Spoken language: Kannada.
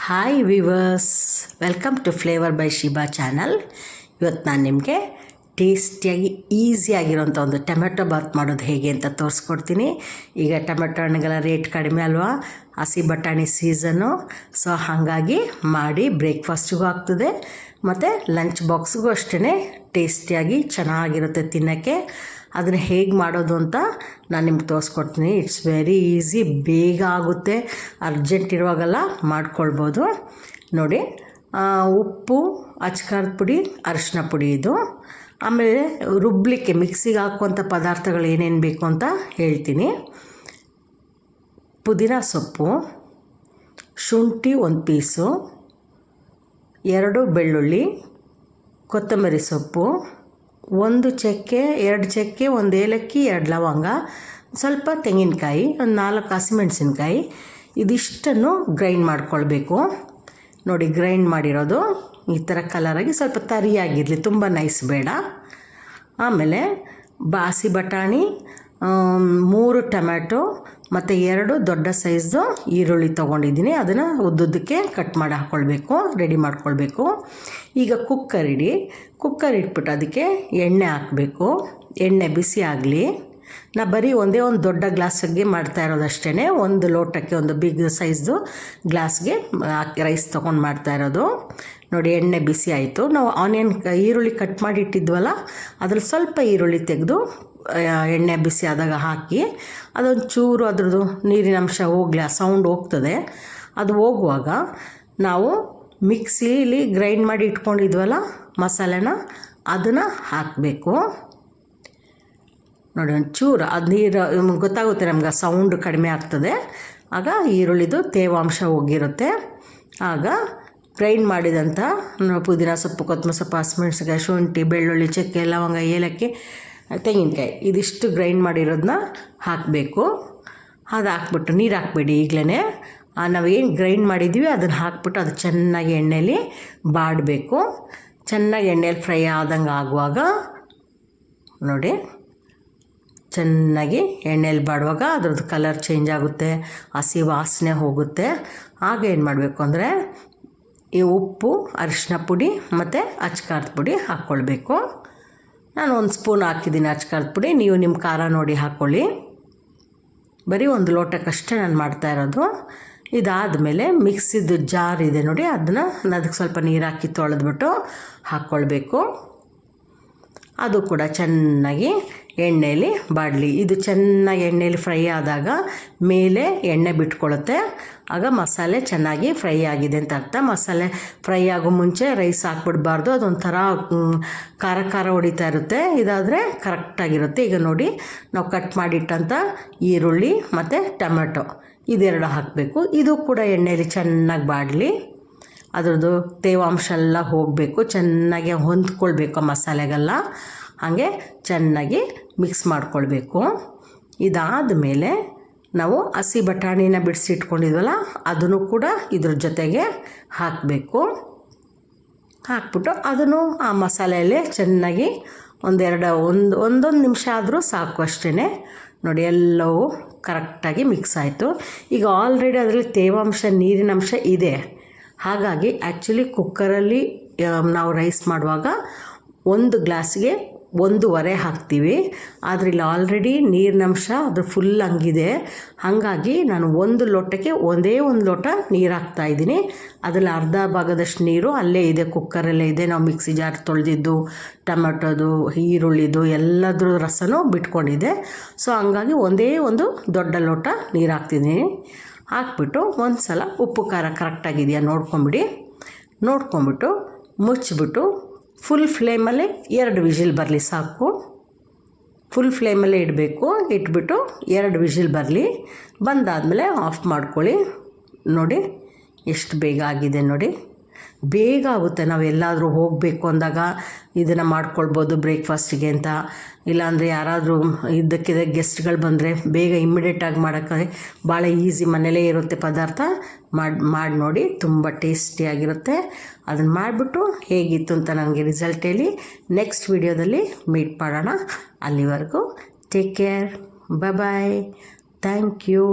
Hi viewers, welcome to flavour by Shiba channel. ಇವತ್ತು ನಾನು ನಿಮಗೆ ಟೇಸ್ಟಿಯಾಗಿ ಈಸಿಯಾಗಿರೋಂಥ ಒಂದು ಟೊಮೆಟೊ ಬಾತ್ ಮಾಡೋದು ಹೇಗೆ ಅಂತ ತೋರಿಸ್ಕೊಡ್ತೀನಿ. ಈಗ ಟೊಮೆಟೊ ಹಣ್ಣುಗಳ ರೇಟ್ ಕಡಿಮೆ ಅಲ್ವಾ, ಹಸಿ ಬಟಾಣಿ ಸೀಸನ್ನು. ಸೊ ಹಾಗಾಗಿ ಮಾಡಿ ಬ್ರೇಕ್ಫಾಸ್ಟಿಗೂ ಆಗ್ತದೆ ಮತ್ತು ಲಂಚ್ ಬಾಕ್ಸ್ಗೂ ಅಷ್ಟೇ ಟೇಸ್ಟಿಯಾಗಿ ಚೆನ್ನಾಗಿರುತ್ತೆ ತಿನ್ನೋಕ್ಕೆ. ಅದನ್ನು ಹೇಗೆ ಮಾಡೋದು ಅಂತ ನಾನು ನಿಮ್ಗೆ ತೋರಿಸ್ಕೊಡ್ತೀನಿ. ಇಟ್ಸ್ ವೆರಿ ಈಸಿ, ಬೇಗ ಆಗುತ್ತೆ, ಅರ್ಜೆಂಟ್ ಇರುವಾಗೆಲ್ಲ ಮಾಡ್ಕೊಳ್ಬೋದು. ನೋಡಿ, ಉಪ್ಪು, ಅಚ್ಕಾರದ ಪುಡಿ, ಅರಿಶಿನ ಪುಡಿ ಇದು. ಆಮೇಲೆ ರುಬ್ಲಿಕ್ಕೆ ಮಿಕ್ಸಿಗೆ ಹಾಕುವಂಥ ಪದಾರ್ಥಗಳು ಏನೇನು ಬೇಕು ಅಂತ ಹೇಳ್ತೀನಿ. ಪುದೀನ ಸೊಪ್ಪು, ಶುಂಠಿ 1 ಪೀಸು, 2 ಬೆಳ್ಳುಳ್ಳಿ, ಕೊತ್ತಂಬರಿ ಸೊಪ್ಪು, 1 ಚಕ್ಕೆ, 2 ಚಕ್ಕೆ, 1 ಏಲಕ್ಕಿ, 2 ಲವಂಗ, ಸ್ವಲ್ಪ ತೆಂಗಿನಕಾಯಿ, ಒಂದು 4 ಹಸಿಮೆಣಸಿನ್ಕಾಯಿ. ಇದಿಷ್ಟನ್ನು ಗ್ರೈಂಡ್ ಮಾಡ್ಕೊಳ್ಬೇಕು. ನೋಡಿ, ಗ್ರೈಂಡ್ ಮಾಡಿರೋದು ಈ ಥರ ಕಲರಾಗಿ ಸ್ವಲ್ಪ ತರಿಯಾಗಿರಲಿ, ತುಂಬ ನೈಸ್ ಬೇಡ. ಆಮೇಲೆ ಹಸಿ ಬಟಾಣಿ, 3 ಟೊಮ್ಯಾಟೊ ಮತ್ತು 2 ದೊಡ್ಡ ಸೈಜ್ದು ಈರುಳ್ಳಿ ತೊಗೊಂಡಿದ್ದೀನಿ. ಅದನ್ನು ಉದ್ದುದ್ದಕ್ಕೆ ಕಟ್ ಮಾಡಿ ಹಾಕ್ಕೊಳ್ಬೇಕು, ರೆಡಿ ಮಾಡ್ಕೊಳ್ಬೇಕು. ಈಗ ಕುಕ್ಕರ್ ಇಟ್ಬಿಟ್ಟು ಅದಕ್ಕೆ ಎಣ್ಣೆ ಹಾಕಬೇಕು. ಎಣ್ಣೆ ಬಿಸಿ ಆಗಲಿ. ನಾ ಬರೀ ಒಂದೇ ಒಂದು ದೊಡ್ಡ ಗ್ಲಾಸಿಗೆ ಮಾಡ್ತಾ ಇರೋದಷ್ಟೇ, 1 ಲೋಟಕ್ಕೆ, ಒಂದು ಬಿಗ್ ಸೈಜ್ದು ಗ್ಲಾಸ್ಗೆ ರೈಸ್ ತೊಗೊಂಡು ಮಾಡ್ತಾ ಇರೋದು. ನೋಡಿ, ಎಣ್ಣೆ ಬಿಸಿ ಆಯಿತು. ನಾವು ಈರುಳ್ಳಿ ಕಟ್ ಮಾಡಿ ಇಟ್ಟಿದ್ವಲ್ಲ, ಅದ್ರಲ್ಲಿ ಸ್ವಲ್ಪ ಈರುಳ್ಳಿ ತೆಗೆದು ಎಣ್ಣೆ ಬಿಸಿ ಆದಾಗ ಹಾಕಿ, ಅದೊಂದು ಚೂರು ಅದ್ರದ್ದು ನೀರಿನ ಅಂಶ ಹೋಗಲಿ, ಆ ಸೌಂಡ್ ಹೋಗ್ತದೆ. ಅದು ಹೋಗುವಾಗ ನಾವು ಮಿಕ್ಸಿಲಿ ಗ್ರೈಂಡ್ ಮಾಡಿ ಇಟ್ಕೊಂಡಿದ್ವಲ್ಲ ಮಸಾಲೆನ, ಅದನ್ನು ಹಾಕಬೇಕು. ನೋಡಿ, ಒಂದು ಚೂರು ಅದು ನೀರು ಗೊತ್ತಾಗುತ್ತೆ ನಮ್ಗೆ, ಸೌಂಡ್ ಕಡಿಮೆ ಆಗ್ತದೆ. ಆಗ ಈರುಳ್ಳಿದು ತೇವಾಂಶ ಹೋಗಿರುತ್ತೆ. ಆಗ ಗ್ರೈಂಡ್ ಮಾಡಿದಂಥ ಪುದೀನ ಸೊಪ್ಪು, ಕೊತ್ತಂಬರಿ ಸೊಪ್ಪು, ಹಸಿಮೆಣಸಿನಕಾಯಿ, ಶುಂಠಿ, ಬೆಳ್ಳುಳ್ಳಿ, ಚಕ್ಕೆ, ಲವಂಗ, ಏಲಕ್ಕಿ, ತೆಂಗಿನಕಾಯಿ, ಇದಿಷ್ಟು ಗ್ರೈಂಡ್ ಮಾಡಿರೋದನ್ನ ಹಾಕಬೇಕು. ಅದು ಹಾಕ್ಬಿಟ್ಟು ನೀರು ಹಾಕ್ಬೇಡಿ, ಈಗಲೇ ನಾವೇನು ಗ್ರೈಂಡ್ ಮಾಡಿದ್ದೀವಿ ಅದನ್ನು ಹಾಕ್ಬಿಟ್ಟು ಅದು ಚೆನ್ನಾಗಿ ಎಣ್ಣೆಯಲ್ಲಿ ಬಾಡಬೇಕು. ಚೆನ್ನಾಗಿ ಎಣ್ಣೆಯಲ್ಲಿ ಫ್ರೈ ಆದಂಗೆ ಆಗುವಾಗ ನೋಡಿ, ಚೆನ್ನಾಗಿ ಎಣ್ಣೆಯಲ್ಲಿ ಬಾಡುವಾಗ ಅದ್ರದ್ದು ಕಲರ್ ಚೇಂಜ್ ಆಗುತ್ತೆ, ಹಸಿ ವಾಸನೆ ಹೋಗುತ್ತೆ. ಆಗ ಏನು ಮಾಡಬೇಕು ಅಂದರೆ ಈ ಉಪ್ಪು, ಅರಿಶಿನ ಪುಡಿ ಮತ್ತು ಅಚ್ಕಾರದ ಪುಡಿ ಹಾಕ್ಕೊಳ್ಬೇಕು. ನಾನು 1 ಸ್ಪೂನ್ ಹಾಕಿದ್ದೀನಿ ಅಚ್ಕಾರದ ಪುಡಿ, ನೀವು ನಿಮ್ಮ ಖಾರ ನೋಡಿ ಹಾಕ್ಕೊಳ್ಳಿ. ಬರೀ 1 ಲೋಟಕ್ಕಷ್ಟೇ ನಾನು ಮಾಡ್ತಾ ಇರೋದು. ಇದಾದಮೇಲೆ ಮಿಕ್ಸಿದು ಜಾರ್ ಇದೆ ನೋಡಿ, ಅದನ್ನು ಅದಕ್ಕೆ ಸ್ವಲ್ಪ ನೀರು ಹಾಕಿ ತೊಳೆದ್ಬಿಟ್ಟು ಹಾಕ್ಕೊಳ್ಬೇಕು. ಅದು ಕೂಡ ಚೆನ್ನಾಗಿ ಎಣ್ಣೆಯಲ್ಲಿ ಬಾಡಲಿ. ಇದು ಚೆನ್ನಾಗಿ ಎಣ್ಣೆಯಲ್ಲಿ ಫ್ರೈ ಆದಾಗ ಮೇಲೆ ಎಣ್ಣೆ ಬಿಟ್ಕೊಳ್ಳುತ್ತೆ. ಆಗ ಮಸಾಲೆ ಚೆನ್ನಾಗಿ ಫ್ರೈ ಆಗಿದೆ ಅಂತ ಅರ್ಥ. ಮಸಾಲೆ ಫ್ರೈ ಆಗೋ ಮುಂಚೆ ರೈಸ್ ಹಾಕ್ಬಿಡ್ಬಾರ್ದು, ಅದೊಂಥರ ಖಾರ ಹೊಡಿತಾ ಇರುತ್ತೆ. ಇದಾದರೆ ಕರೆಕ್ಟಾಗಿರುತ್ತೆ. ಈಗ ನೋಡಿ, ನಾವು ಕಟ್ ಮಾಡಿಟ್ಟಂಥ ಈರುಳ್ಳಿ ಮತ್ತು ಟೊಮೆಟೊ ಇದೆರಡು ಹಾಕಬೇಕು. ಇದು ಕೂಡ ಎಣ್ಣೆಯಲ್ಲಿ ಚೆನ್ನಾಗಿ ಬಾಡಲಿ. ಅದರದ್ದು ತೇವಾಂಶ ಎಲ್ಲ ಹೋಗಬೇಕು, ಚೆನ್ನಾಗಿ ಹೊಂದ್ಕೊಳ್ಬೇಕು ಮಸಾಲೆಗೆಲ್ಲ. ಹಾಗೆ ಚೆನ್ನಾಗಿ ಮಿಕ್ಸ್ ಮಾಡ್ಕೊಳ್ಬೇಕು. ಇದಾದ ಮೇಲೆ ನಾವು ಹಸಿ ಬಟಾಣಿನ ಬಿಡಿಸಿಟ್ಕೊಂಡಿದ್ವಲ್ಲ, ಅದನ್ನು ಕೂಡ ಇದ್ರ ಜೊತೆಗೆ ಹಾಕಬೇಕು. ಹಾಕ್ಬಿಟ್ಟು ಅದನ್ನು ಆ ಮಸಾಲೆಯಲ್ಲೇ ಚೆನ್ನಾಗಿ ಒಂದೊಂದು ನಿಮಿಷ ಆದರೂ ಸಾಕು, ಅಷ್ಟೇ. ನೋಡಿ, ಎಲ್ಲವೂ ಕರೆಕ್ಟಾಗಿ ಮಿಕ್ಸ್ ಆಯಿತು. ಈಗ ಆಲ್ರೆಡಿ ಅದರಲ್ಲಿ ತೇವಾಂಶ, ನೀರಿನಂಶ ಇದೆ. ಹಾಗಾಗಿ ಆ್ಯಕ್ಚುಲಿ ಕುಕ್ಕರಲ್ಲಿ ನಾವು ರೈಸ್ ಮಾಡುವಾಗ 1 ಗ್ಲಾಸ್ಗೆ 1.5 ಹಾಕ್ತೀವಿ. ಆದರೆ ಇಲ್ಲಿ ಆಲ್ರೆಡಿ ನೀರಿನಂಶ ಅದು ಫುಲ್ ಹಂಗಿದೆ. ಹಾಗಾಗಿ ನಾನು 1 ಲೋಟಕ್ಕೆ ಒಂದೇ 1 ಲೋಟ ನೀರು ಹಾಕ್ತಾಯಿದ್ದೀನಿ. ಅದರಲ್ಲಿ ಅರ್ಧ ಭಾಗದಷ್ಟು ನೀರು ಅಲ್ಲೇ ಇದೆ, ಕುಕ್ಕರಲ್ಲೇ ಇದೆ. ನಾವು ಮಿಕ್ಸಿ ಜಾರ್ ತೊಳೆದಿದ್ದು, ಟೊಮೆಟೊದು, ಈರುಳ್ಳಿದು ಎಲ್ಲದ್ರ ರಸನೂ ಬಿಟ್ಕೊಂಡಿದೆ. ಸೊ ಹಂಗಾಗಿ ಒಂದೇ 1 ದೊಡ್ಡ ಲೋಟ ನೀರು ಹಾಕ್ತಿದ್ದೀನಿ. ಹಾಕ್ಬಿಟ್ಟು ಒಂದು ಸಲ ಉಪ್ಪು ಖಾರ ಕರೆಕ್ಟಾಗಿದೆಯಾ ನೋಡ್ಕೊಂಬಿಟ್ಟು ಮುಚ್ಚಿಬಿಟ್ಟು ಫುಲ್ ಫ್ಲೇಮಲ್ಲೇ 2 ವಿಷಿಲ್ ಬರಲಿ ಸಾಕು. ಫುಲ್ ಫ್ಲೇಮಲ್ಲೇ ಇಡಬೇಕು. ಇಟ್ಬಿಟ್ಟು 2 ವಿಷಿಲ್ ಬರಲಿ. ಬಂದಾದಮೇಲೆ ಆಫ್ ಮಾಡ್ಕೊಳ್ಳಿ. ನೋಡಿ, ಎಷ್ಟು ಬೇಗ ಆಗಿದೆ ನೋಡಿ. ಬೇಗ ಆಗುತ್ತೆ. ನಾವು ಎಲ್ಲಾದರೂ ಹೋಗಬೇಕು ಅಂದಾಗ ಇದನ್ನು ಮಾಡ್ಕೊಳ್ಬೋದು ಬ್ರೇಕ್ಫಾಸ್ಟಿಗೆ ಅಂತ. ಇಲ್ಲಾಂದರೆ ಯಾರಾದರೂ ಇದ್ದಕ್ಕಿದ್ದ ಗೆಸ್ಟ್ಗಳು ಬಂದರೆ ಬೇಗ ಇಮ್ಮಿಡಿಯೇಟಾಗಿ ಮಾಡೋಕ್ಕೆ ಭಾಳ ಈಸಿ, ಮನೇಲೇ ಇರುತ್ತೆ ಪದಾರ್ಥ. ಮಾಡಿ ನೋಡಿ, ತುಂಬ ಟೇಸ್ಟಿಯಾಗಿರುತ್ತೆ. ಅದನ್ನು ಮಾಡಿಬಿಟ್ಟು ಹೇಗಿತ್ತು ಅಂತ ನನಗೆ ರಿಸಲ್ಟ್ ಹೇಳಿ. ನೆಕ್ಸ್ಟ್ ವಿಡಿಯೋದಲ್ಲಿ ಮೀಟ್ ಮಾಡೋಣ. ಅಲ್ಲಿವರೆಗೂ take care, bye, thank you.